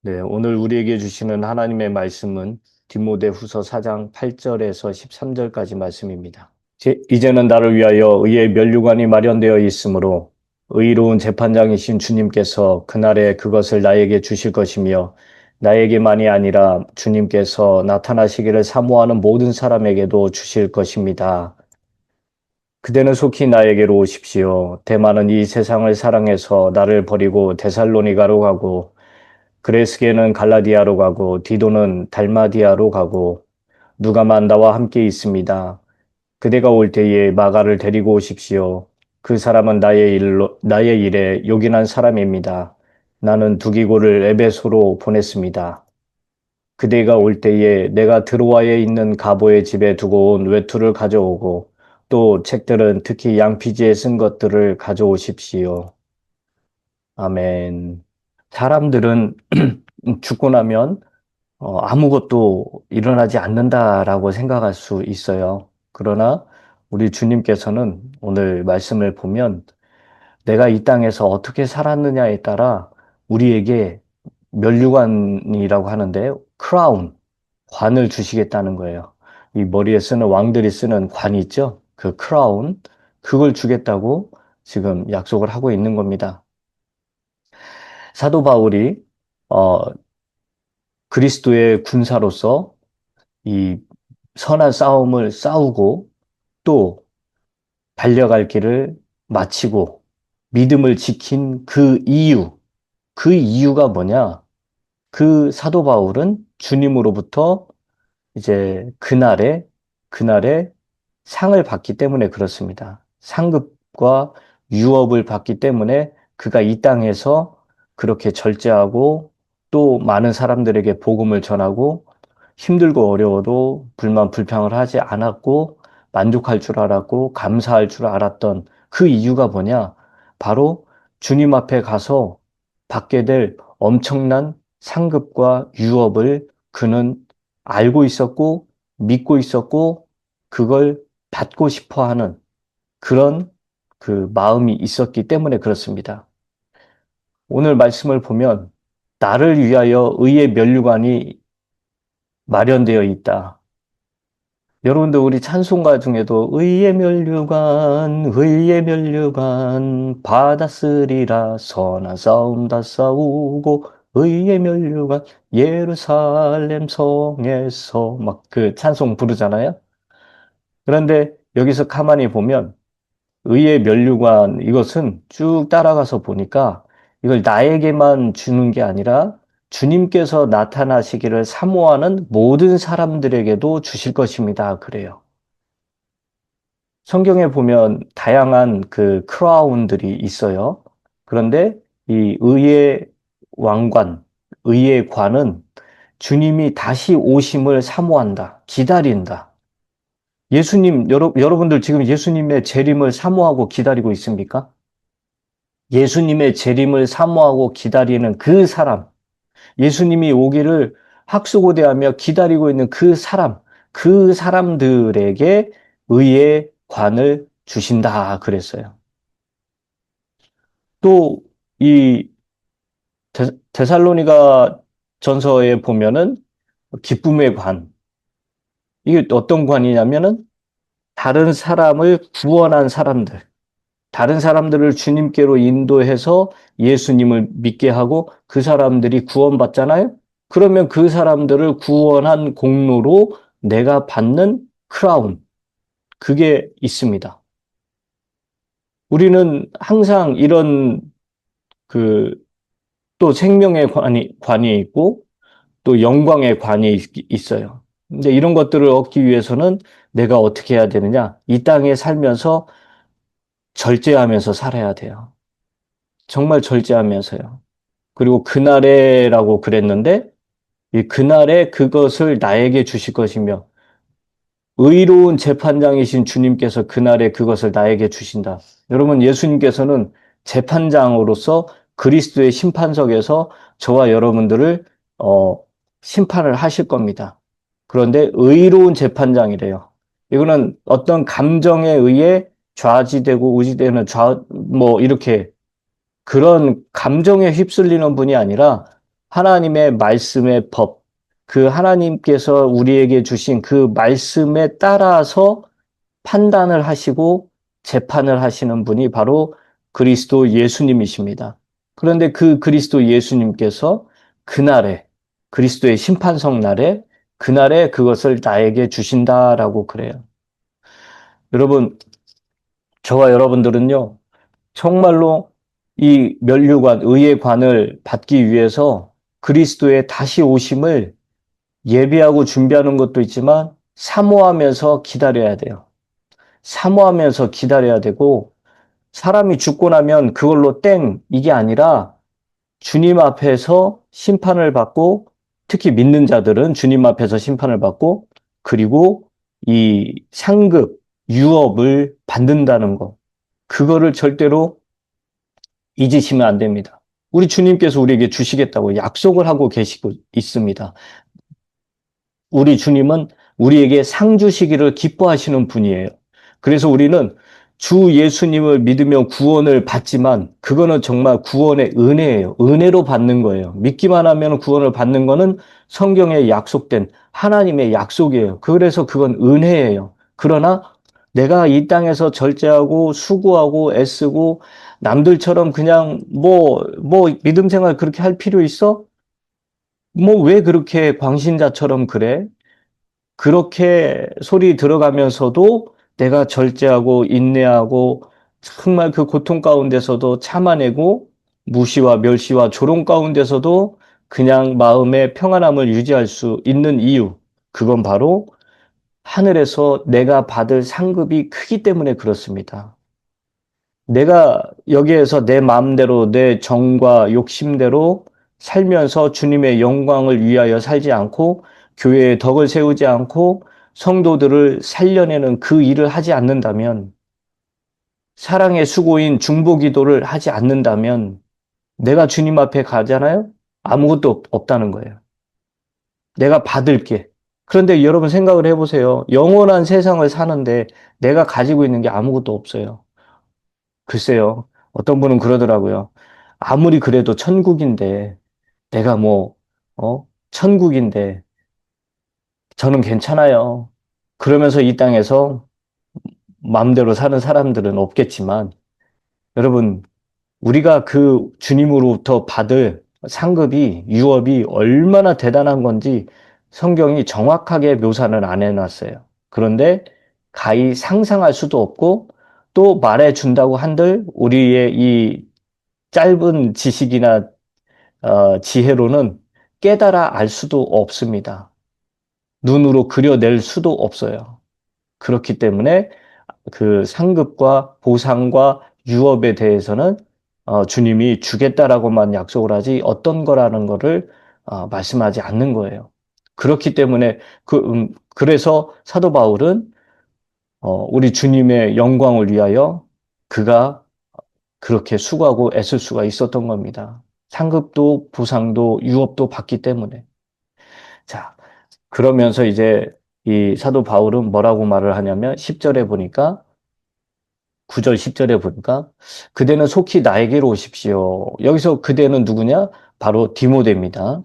네, 오늘 우리에게 주시는 하나님의 말씀은 디모데후서 4장 8절에서 13절까지 말씀입니다. 이제는 나를 위하여 의의 면류관이 마련되어 있으므로 의로운 재판장이신 주님께서 그날에 그것을 나에게 주실 것이며 나에게만이 아니라 주님께서 나타나시기를 사모하는 모든 사람에게도 주실 것입니다. 그대는 속히 나에게로 오십시오. 대만은 이 세상을 사랑해서 나를 버리고 데살로니가로 가고 그레스게는 갈라디아로 가고 디도는 달마디아로 가고 누가만 나와 함께 있습니다. 그대가 올 때에 마가를 데리고 오십시오. 그 사람은 나의 일에 요긴한 사람입니다. 나는 두기고를 에베소로 보냈습니다. 그대가 올 때에 내가 드로아에 있는 가보의 집에 두고 온 외투를 가져오고 또 책들은 특히 양피지에 쓴 것들을 가져오십시오. 아멘. 사람들은 죽고 나면 아무것도 일어나지 않는다라고 생각할 수 있어요. 그러나 우리 주님께서는 오늘 말씀을 보면 내가 이 땅에서 어떻게 살았느냐에 따라 우리에게 면류관이라고 하는데 크라운, 관을 주시겠다는 거예요. 이 머리에 쓰는 왕들이 쓰는 관이 있죠? 그 크라운, 그걸 주겠다고 지금 약속을 하고 있는 겁니다. 사도 바울이 어, 그리스도의 군사로서 이 선한 싸움을 싸우고 또 달려갈 길을 마치고 믿음을 지킨 그 이유가 뭐냐? 그 사도 바울은 주님으로부터 이제 그날에 상을 받기 때문에 그렇습니다. 상급과 유업을 받기 때문에 그가 이 땅에서 그렇게 절제하고 또 많은 사람들에게 복음을 전하고 힘들고 어려워도 불만 불평을 하지 않았고 만족할 줄 알았고 감사할 줄 알았던 그 이유가 뭐냐? 바로 주님 앞에 가서 받게 될 엄청난 상급과 유업을 그는 알고 있었고 믿고 있었고 그걸 받고 싶어 하는 그런 그 마음이 있었기 때문에 그렇습니다. 오늘 말씀을 보면 나를 위하여 의의 면류관이 마련되어 있다. 여러분들 우리 찬송가 중에도 의의 면류관 받았으리라 선한 싸움 다 싸우고 의의 면류관 예루살렘 성에서 막 그 찬송 부르잖아요. 그런데 여기서 가만히 보면 의의 면류관 이것은 쭉 따라가서 보니까 이걸 나에게만 주는 게 아니라 주님께서 나타나시기를 사모하는 모든 사람들에게도 주실 것입니다. 그래요. 성경에 보면 다양한 그 크라운들이 있어요. 그런데 이 의의 관은 주님이 다시 오심을 사모한다, 기다린다. 여러분들 지금 예수님의 재림을 사모하고 기다리고 있습니까? 예수님의 재림을 사모하고 기다리는 그 사람, 예수님이 오기를 학수고대하며 기다리고 있는 그 사람들에게 의의 관을 주신다 그랬어요. 또 이 데살로니가 전서에 보면은 기쁨의 관, 이게 어떤 관이냐면은 다른 사람을 구원한 사람들, 다른 사람들을 주님께로 인도해서 예수님을 믿게 하고 그 사람들이 구원받잖아요? 그러면 그 사람들을 구원한 공로로 내가 받는 크라운, 그게 있습니다. 우리는 항상 이런 그 또 생명의 관이 있고 또 영광의 관이 있어요. 근데 이런 것들을 얻기 위해서는 내가 어떻게 해야 되느냐? 이 땅에 살면서 절제하면서 살아야 돼요. 정말 절제하면서요. 그리고 그날에라고 그랬는데 이 그날에 그것을 나에게 주실 것이며 의로운 재판장이신 주님께서 그날에 그것을 나에게 주신다. 여러분 예수님께서는 재판장으로서 그리스도의 심판석에서 저와 여러분들을 어, 심판을 하실 겁니다. 그런데 의로운 재판장이래요. 이거는 어떤 감정에 의해 좌지되고 우지되는 뭐 이렇게 그런 감정에 휩쓸리는 분이 아니라 하나님의 말씀의 법, 그 하나님께서 우리에게 주신 그 말씀에 따라서 판단을 하시고 재판을 하시는 분이 바로 그리스도 예수님이십니다. 그런데 그 그리스도 예수님께서 그날에, 그리스도의 심판석 날에, 그날에 그것을 나에게 주신다라고 그래요. 여러분, 저와 여러분들은요, 정말로 이 면류관, 의의 관을 받기 위해서 그리스도의 다시 오심을 예비하고 준비하는 것도 있지만 사모하면서 기다려야 돼요. 사모하면서 기다려야 되고, 사람이 죽고 나면 그걸로 땡, 이게 아니라 주님 앞에서 심판을 받고, 특히 믿는 자들은 주님 앞에서 심판을 받고, 그리고 이 상급, 유업을 받는다는 거. 그거를 절대로 잊으시면 안 됩니다. 우리 주님께서 우리에게 주시겠다고 약속을 하고 계시고 있습니다. 우리 주님은 우리에게 상 주시기를 기뻐하시는 분이에요. 그래서 우리는 주 예수님을 믿으며 구원을 받지만 그거는 정말 구원의 은혜예요. 은혜로 받는 거예요. 믿기만 하면 구원을 받는 거는 성경에 약속된 하나님의 약속이에요. 그래서 그건 은혜예요. 그러나 내가 이 땅에서 절제하고 수고하고 애쓰고 남들처럼 그냥 뭐 믿음 생활 그렇게 할 필요 있어? 뭐 왜 그렇게 광신자처럼 그래? 그렇게 소리 들어가면서도 내가 절제하고 인내하고 정말 그 고통 가운데서도 참아내고 무시와 멸시와 조롱 가운데서도 그냥 마음의 평안함을 유지할 수 있는 이유. 그건 바로 하늘에서 내가 받을 상급이 크기 때문에 그렇습니다. 내가 여기에서 내 마음대로 내 정과 욕심대로 살면서 주님의 영광을 위하여 살지 않고 교회의 덕을 세우지 않고 성도들을 살려내는 그 일을 하지 않는다면 사랑의 수고인 중보기도를 하지 않는다면 내가 주님 앞에 가잖아요? 아무것도 없다는 거예요. 내가 받을 게. 그런데 여러분 생각을 해보세요. 영원한 세상을 사는데 내가 가지고 있는 게 아무것도 없어요. 글쎄요. 어떤 분은 그러더라고요. 아무리 그래도 천국인데, 내가 천국인데, 저는 괜찮아요. 그러면서 이 땅에서 마음대로 사는 사람들은 없겠지만, 여러분, 우리가 그 주님으로부터 받을 상급이, 유업이 얼마나 대단한 건지 성경이 정확하게 묘사는 안 해놨어요. 그런데 가히 상상할 수도 없고, 또 말해준다고 한들 우리의 이 짧은 지식이나 지혜로는 깨달아 알 수도 없습니다. 눈으로 그려낼 수도 없어요. 그렇기 때문에 그 상급과 보상과 유업에 대해서는 주님이 주겠다라고만 약속을 하지 어떤 거라는 거를 말씀하지 않는 거예요. 그렇기 때문에 그래서 사도 바울은 우리 주님의 영광을 위하여 그가 그렇게 수고하고 애쓸 수가 있었던 겁니다. 상급도 보상도 유업도 받기 때문에. 자, 그러면서 이제 이 사도 바울은 뭐라고 말을 하냐면 10절에 보니까 9절 10절에 보니까 그대는 속히 나에게로 오십시오. 여기서 그대는 누구냐? 바로 디모데입니다.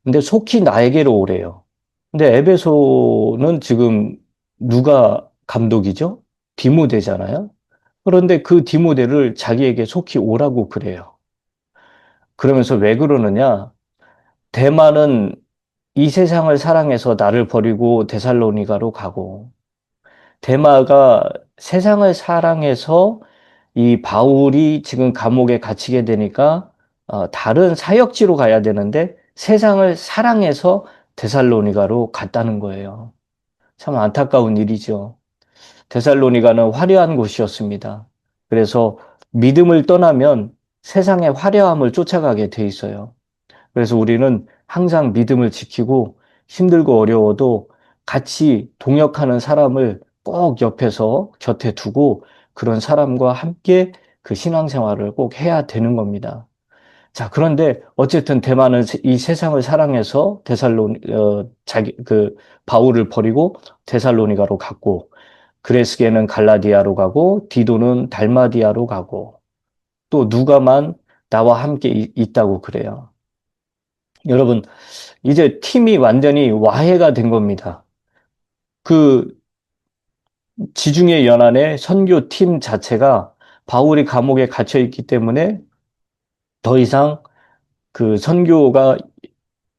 근데 속히 나에게로 오래요. 근데 에베소는 지금 누가 감독이죠? 디모데잖아요. 그런데 그 디모데를 자기에게 속히 오라고 그래요. 그러면서 왜 그러느냐? 대만은 이 세상을 사랑해서 나를 버리고 데살로니가로 가고, 데마가 세상을 사랑해서 이 바울이 지금 감옥에 갇히게 되니까 다른 사역지로 가야 되는데 세상을 사랑해서 데살로니가로 갔다는 거예요. 참 안타까운 일이죠. 데살로니가는 화려한 곳이었습니다. 그래서 믿음을 떠나면 세상의 화려함을 쫓아가게 돼 있어요. 그래서 우리는 항상 믿음을 지키고 힘들고 어려워도 같이 동역하는 사람을 꼭 옆에서 곁에 두고 그런 사람과 함께 그 신앙생활을 꼭 해야 되는 겁니다. 자, 그런데 어쨌든 대만은 이 세상을 사랑해서 바울을 버리고 데살로니가로 갔고, 그레스게는 갈라디아로 가고, 디도는 달마디아로 가고, 또 누가만 나와 함께 있다고 그래요. 여러분, 이제 팀이 완전히 와해가 된 겁니다. 그 지중해 연안의 선교팀 자체가 바울이 감옥에 갇혀 있기 때문에 더 이상 그 선교가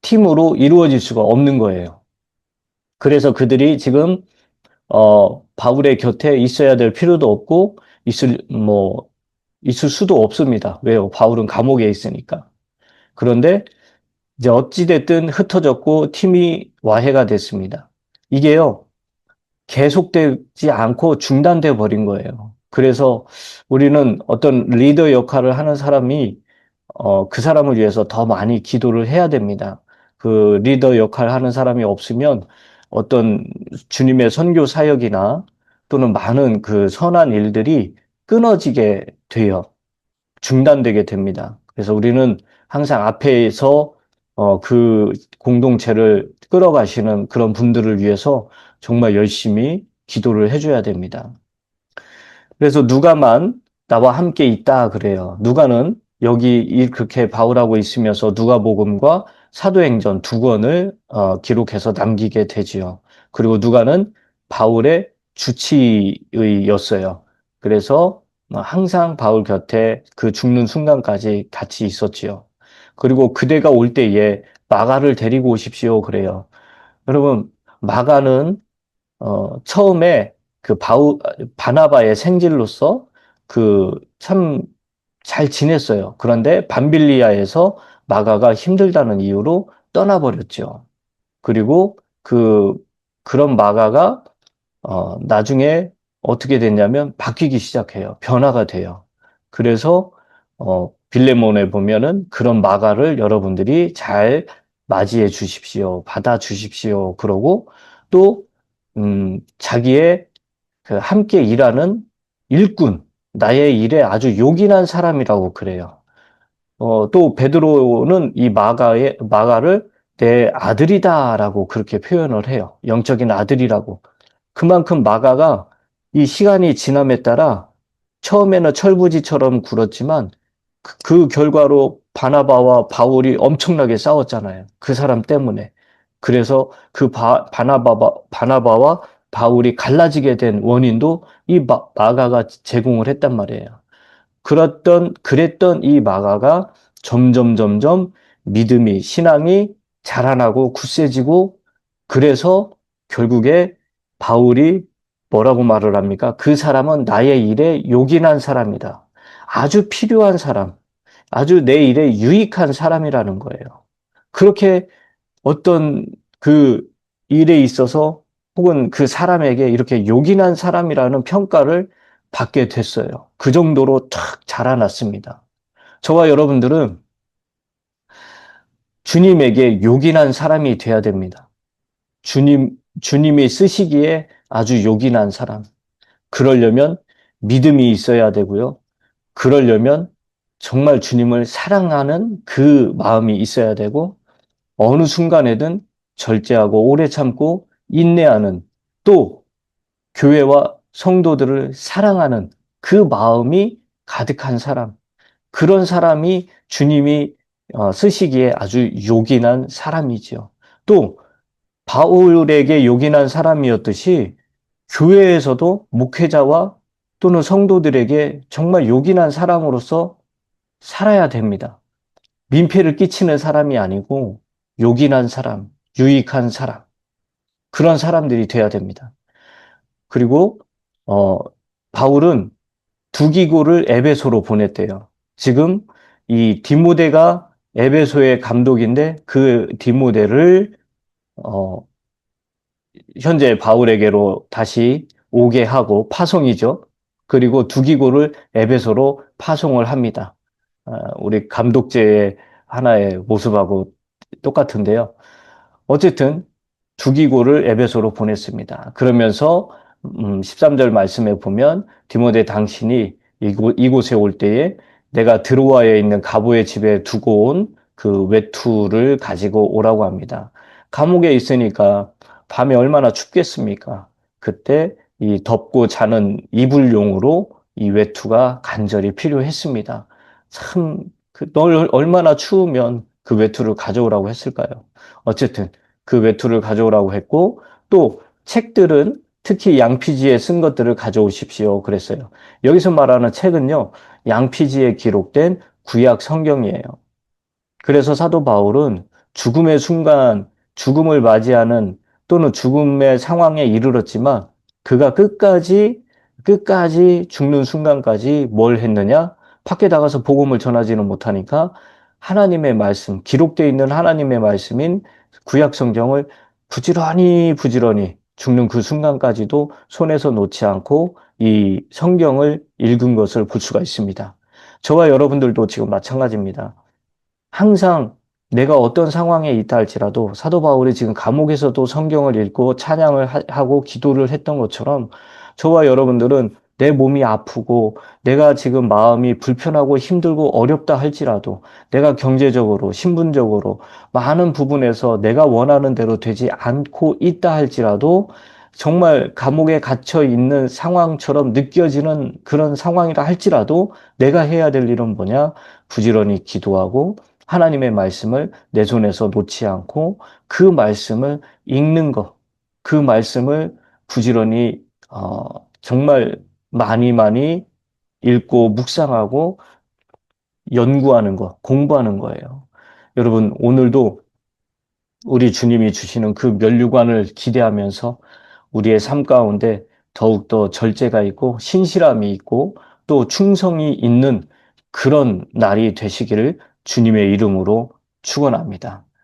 팀으로 이루어질 수가 없는 거예요. 그래서 그들이 지금 바울의 곁에 있어야 될 필요도 없고 있을 수도 없습니다. 왜요? 바울은 감옥에 있으니까. 그런데 이제 어찌됐든 흩어졌고 팀이 와해가 됐습니다. 이게요, 계속되지 않고 중단돼 버린 거예요. 그래서 우리는 어떤 리더 역할을 하는 사람이 그 사람을 위해서 더 많이 기도를 해야 됩니다. 그 리더 역할 하는 사람이 없으면 어떤 주님의 선교 사역이나 또는 많은 그 선한 일들이 끊어지게 돼요. 중단되게 됩니다. 그래서 우리는 항상 앞에서 그 공동체를 끌어가시는 그런 분들을 위해서 정말 열심히 기도를 해줘야 됩니다. 그래서 누가만 나와 함께 있다 그래요. 누가는 여기 그렇게 바울하고 있으면서 누가복음과 사도행전 두 권을 기록해서 남기게 되지요. 그리고 누가는 바울의 주치의였어요. 그래서 항상 바울 곁에 그 죽는 순간까지 같이 있었지요. 그리고 그대가 올 때에 마가를 데리고 오십시오 그래요. 여러분, 마가는 처음에 그 바나바의 생질로서 그 참 잘 지냈어요. 그런데 밤빌리아에서 마가가 힘들다는 이유로 떠나버렸죠. 그리고 그런 마가가 나중에 어떻게 됐냐면 바뀌기 시작해요. 변화가 돼요. 그래서 빌레몬에 보면은 그런 마가를 여러분들이 잘 맞이해 주십시오. 받아 주십시오. 그러고 또 자기의 그 함께 일하는 일꾼, 나의 일에 아주 요긴한 사람이라고 그래요. 또 베드로는 이 마가를 내 아들이다라고 그렇게 표현을 해요. 영적인 아들이라고. 그만큼 마가가 이 시간이 지남에 따라 처음에는 철부지처럼 굴었지만 그 결과로 바나바와 바울이 엄청나게 싸웠잖아요. 그 사람 때문에. 그래서 그 바나바와 바울이 갈라지게 된 원인도 이 마가가 제공을 했단 말이에요. 그랬던 이 마가가 점점 믿음이, 신앙이 자라나고 굳세지고 그래서 결국에 바울이 뭐라고 말을 합니까? 그 사람은 나의 일에 요긴한 사람이다. 아주 필요한 사람, 아주 내 일에 유익한 사람이라는 거예요. 그렇게 어떤 그 일에 있어서 혹은 그 사람에게 이렇게 요긴한 사람이라는 평가를 받게 됐어요. 그 정도로 탁 자라났습니다. 저와 여러분들은 주님에게 요긴한 사람이 돼야 됩니다. 주님이 쓰시기에 아주 요긴한 사람. 그러려면 믿음이 있어야 되고요. 그러려면 정말 주님을 사랑하는 그 마음이 있어야 되고, 어느 순간에든 절제하고 오래 참고 인내하는 또 교회와 성도들을 사랑하는 그 마음이 가득한 사람. 그런 사람이 주님이 쓰시기에 아주 요긴한 사람이지요. 또 바울에게 요긴한 사람이었듯이 교회에서도 목회자와 또는 성도들에게 정말 요긴한 사람으로서 살아야 됩니다. 민폐를 끼치는 사람이 아니고 요긴한 사람, 유익한 사람, 그런 사람들이 돼야 됩니다. 그리고 어, 바울은 두기고를 에베소로 보냈대요. 지금 이 디모데가 에베소의 감독인데 그 디모데를 어, 현재 바울에게로 다시 오게 하고 파송이죠. 그리고 두기고를 에베소로 파송을 합니다. 우리 감독제의 하나의 모습하고 똑같은데요. 어쨌든 두기고를 에베소로 보냈습니다. 그러면서 13절 말씀에 보면 디모데 당신이 이곳에 올 때에 내가 드로아에 있는 가보의 집에 두고 온 그 외투를 가지고 오라고 합니다. 감옥에 있으니까 밤에 얼마나 춥겠습니까? 그때 이 덮고 자는 이불용으로 이 외투가 간절히 필요했습니다. 참, 얼마나 추우면 그 외투를 가져오라고 했을까요? 어쨌든 그 외투를 가져오라고 했고 또 책들은 특히 양피지에 쓴 것들을 가져오십시오. 그랬어요. 여기서 말하는 책은요, 양피지에 기록된 구약 성경이에요. 그래서 사도 바울은 죽음의 순간, 죽음을 맞이하는 또는 죽음의 상황에 이르렀지만 그가 끝까지 죽는 순간까지 뭘 했느냐? 밖에 나가서 복음을 전하지는 못하니까 하나님의 말씀, 기록되어 있는 하나님의 말씀인 구약 성경을 부지런히 죽는 그 순간까지도 손에서 놓지 않고 이 성경을 읽은 것을 볼 수가 있습니다. 저와 여러분들도 지금 마찬가지입니다. 항상 내가 어떤 상황에 있다 할지라도 사도 바울이 지금 감옥에서도 성경을 읽고 찬양을 하고 기도를 했던 것처럼 저와 여러분들은 내 몸이 아프고 내가 지금 마음이 불편하고 힘들고 어렵다 할지라도 내가 경제적으로, 신분적으로 많은 부분에서 내가 원하는 대로 되지 않고 있다 할지라도 정말 감옥에 갇혀 있는 상황처럼 느껴지는 그런 상황이라 할지라도 내가 해야 될 일은 뭐냐? 부지런히 기도하고 하나님의 말씀을 내 손에서 놓지 않고 그 말씀을 읽는 것, 그 말씀을 부지런히 정말 많이 읽고 묵상하고 연구하는 것, 공부하는 거예요. 여러분, 오늘도 우리 주님이 주시는 그 면류관을 기대하면서 우리의 삶 가운데 더욱더 절제가 있고 신실함이 있고 또 충성이 있는 그런 날이 되시기를 주님의 이름으로 축원합니다.